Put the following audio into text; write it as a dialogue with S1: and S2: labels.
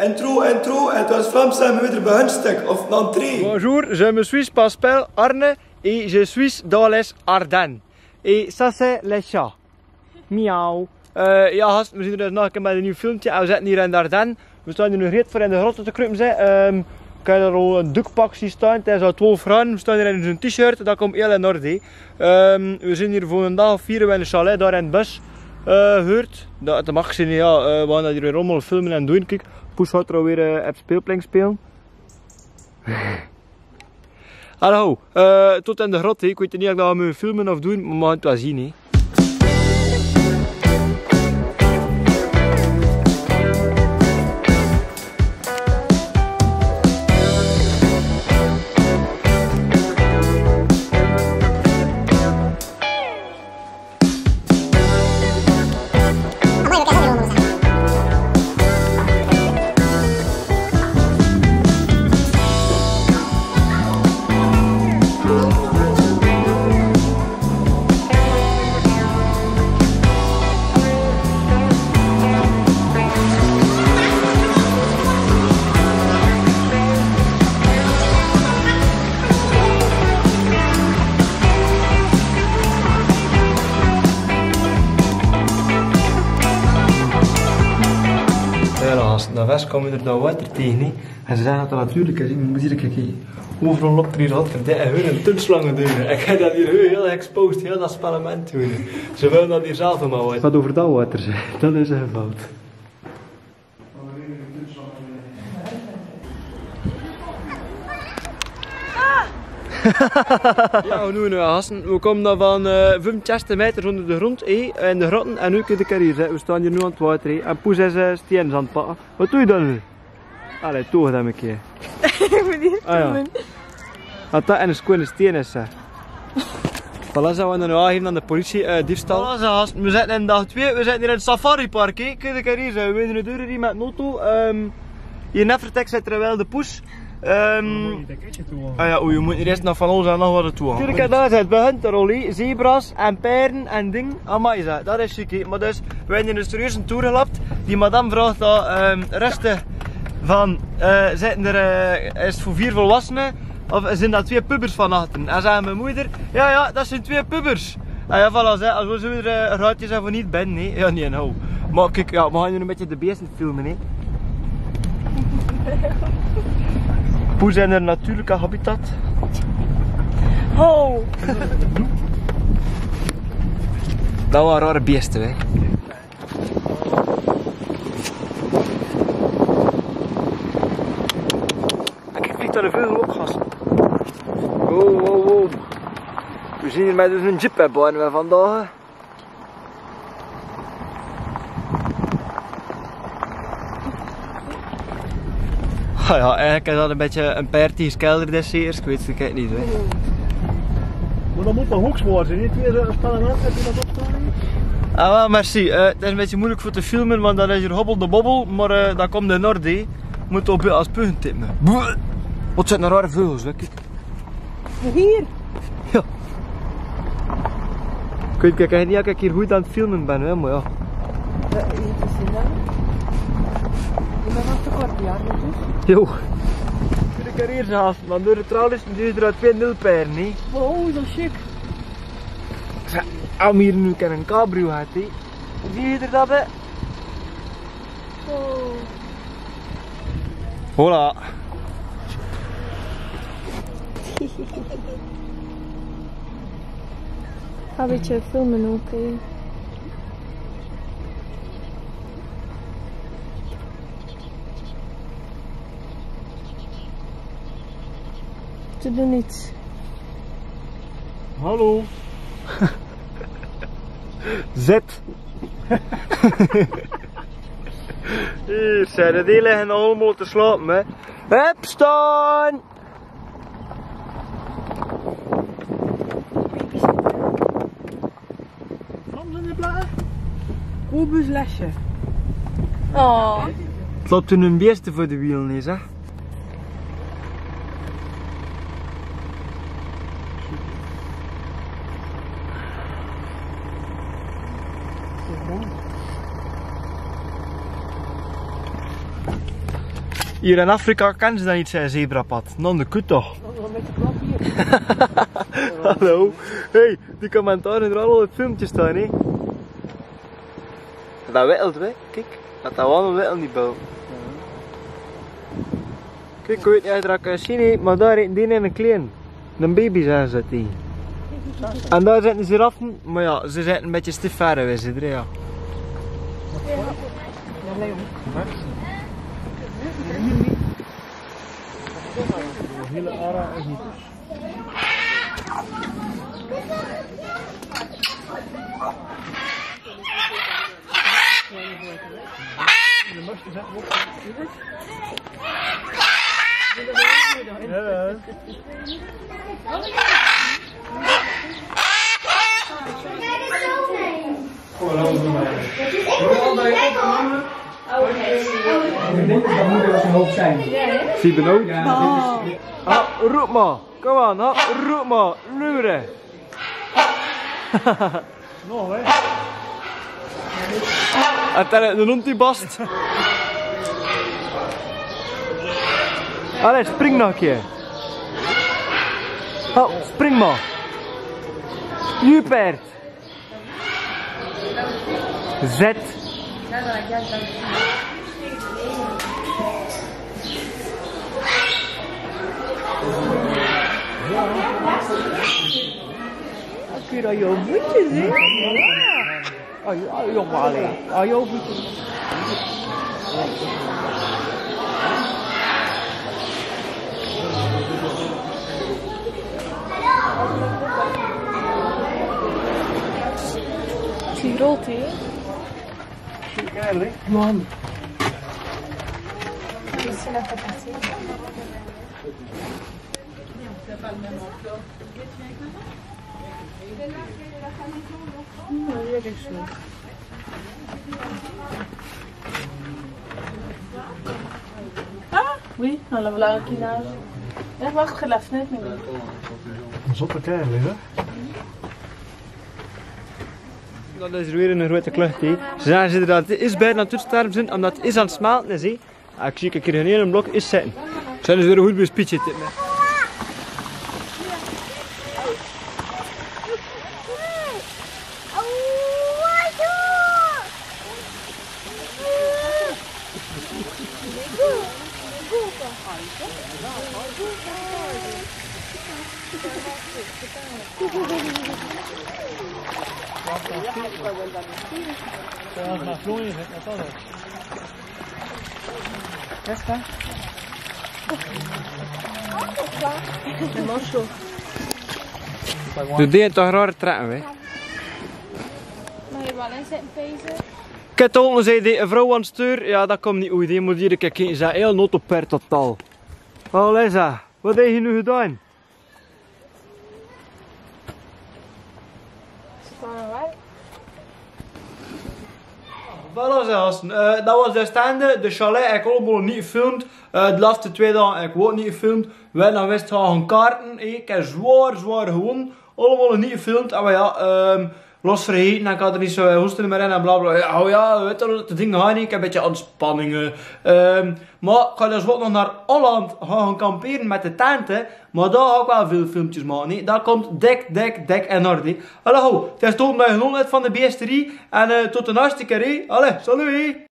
S1: Intro, en het was Vlaams en we weer bij hun stuk, of een entrée.
S2: Bonjour, je me suis Pascal Arne et je suis dans les Ardennes. Et ça c'est les chats. Miauw. Ja gast, we zien er dus nog een keer met een nieuw filmpje en we zitten hier in de Ardennen. We staan hier nu reed voor in de grotten te kruipen. Ik heb er al een doekpak zien staan, het is al 12 graden. We staan hier in zo'n t-shirt, dat komt heel in orde. We zijn hier voor een dag of 4 in een chalet, daar in het bos. Gehoord. Dat mag zijn, ja, we gaan hier weer allemaal filmen en doen. Kijk, Poes gaat er alweer op het speelplein spelen. Hallo, tot in de grot. Ik weet niet of dat we moeten filmen of doen, maar we gaan het wel zien. He. Naar west komen we er dan water tegen. He. En ze zeggen dat dat natuurlijk is. Je moet hier kijken. Overal loopt er hier wat verdikken. En hun tunslangen doen. Ik ga dat hier heel exposed, heel dat spellement doen. Ze willen dat hier zelf maar wat. Wat over dat water zijn, dat is een fout. Ja, we doen nu gasten. We komen dan van 65 meter onder de grond in de grotten en nu kun je hier zitten. We staan hier nu aan het water en Poes is stenen aan het pakken. Wat doe je dan nu? Allee, toog dat een keer.
S3: Ik moet niet doen.
S2: Dat dat een steen is. Voilà, zijn we nu aangegeven aan de politie, diefstal. Voilà, gasten. We zitten in dag 2, we zitten hier in het safaripark. Kijk je hier zijn, we weten de deur hier met een auto. Hier net vertrekt zit er wel de Poes. Ja, je moet eerst nog van alles en nog wat toe gaan. Natuurlijk, daar zit begint er al, zebra's en peren en dingen. Amai, dat is chic. Maar dus, we hebben hier een serieuze tour gelapt. Die madame vraagt dat resten van, zitten er, is het voor 4 volwassenen of zijn dat 2 pubers van achteren? En zei mijn moeder, ja, dat zijn 2 pubers. En ja, voilà, als we zo weer ruitjes zijn voor niet binnen, nee. Ja, nee, nou. Maar kijk, ja, we gaan nu een beetje de beesten filmen, hè. Poes in haar natuurlijke habitat.
S3: Oh!
S2: Dat waren rare beesten, hè. Kijk, vliegt daar een vogel op, gasten. Wow. We zien hier met dus een jeep hebben vandaag. Ja, eigenlijk is dat een beetje een paard die geskelderd is eerst, ik weet het niet. Hè.
S4: Maar dat moet wel hoeks worden, niet weer een spellement, heb je dat opstaan?
S2: Ah, wel, merci. Het is een beetje moeilijk voor te filmen, want dat is hier hobbel de bobbel, maar dat komt in orde. Je moet op als puggen tippen. Wat zijn er rare vogels, hè? Kijk.
S3: Hier?
S2: Ja. Ik weet niet of ik hier goed aan het filmen ben, hè, maar ja.
S3: Je bent nog te kort, ja, dus.
S2: Jo. Ik hier zelfs, maar door de tralies duurt er uit 2 nulpijren, hè.
S3: Oh, zo chic.
S2: Als we hier nu een cabrio had, hè. Zie je er dat, hè?
S3: Oh.
S2: Voilà.
S3: Ga een beetje filmen ook, hè. Ze doen iets.
S2: Hallo. Zet. Hier zijn die liggen allemaal te slapen, hè. Hup, staan!
S4: Vlaams in de bladen?
S3: Koebus lesje. Oh.
S2: Het loopt toen een beeste voor de wielen, is, hè. Hier in Afrika kennen ze dat niet, zijn zebrapad. Non de kut toch?
S3: Met de klap hier.
S2: Hallo. Hey, die commentaren er al op filmpjes staan, hè. Dat wittelt, hè. Kijk, dat wel een wittel niet boven. Kijk, ik weet niet of je dat kan zien, hè, maar daar die in een klein. Een baby zijn ze die. En daar zitten ze raffen, maar ja, ze zitten een beetje stif verder, wij zitten er, ja.
S4: De hele ara is niet. De must zetten op. Ja.
S3: Dat moet er als een hoop zijn.
S2: Zie je ook?
S3: Ja,
S2: Ah, roep maar. Kom aan, roep maar. Luren.
S4: Nog hè?
S2: En dan noemt die bast. Allee, spring nog een keer. Oh, spring maar. Jupert. Zet.
S3: kun je dan jouw voetjes zien? Oh, jongen, oh, jouw voetjes. Die rolt, hè? Man.
S5: Ah, oui, on la voilà qui nage. Viens voir près de la fenêtre, mais
S4: Een zotte kerel, hè?
S2: Dat is weer een grote klucht, hè. Ze zeggen dat het is bijna aan het toetsterven zijn, omdat het is aan het smelten is, hè. En ik zie een keer in een blok is zitten. Zijn ze weer goed bij spietje dit, hè. Doe die toch raar trekken, hè.
S5: Maar je wel in zitten pezen.
S2: Ik heb al gezegd, een vrouw aan het stuur, ja dat komt niet goed, je moet hier kijken, ze zijn heel not op per totaal. Oh Lisa, wat heb je nu gedaan? Voilà zelfs, dat was de stande, de chalet heb ik allemaal niet gefilmd. De laatste 2 dagen heb ik ook niet gefilmd. We hebben dan wist gaan kaarten, ik heb zwaar gewonnen, allemaal niet gefilmd. En maar ja, los vergeten en ik had er niet zo hoesten meer in en blabla. Ja, oh ja, weet je, de dingen gaan niet, ik heb een beetje aanspanningen. Maar ik ga dus ook nog naar Holland gaan kamperen met de tenten. Maar daar ga ik wel veel filmpjes maken. He. Dat komt dik en orde. Hallo, het is toch dat je genoten hebt van de beesterie. En tot de nächste keer. Allee, salut.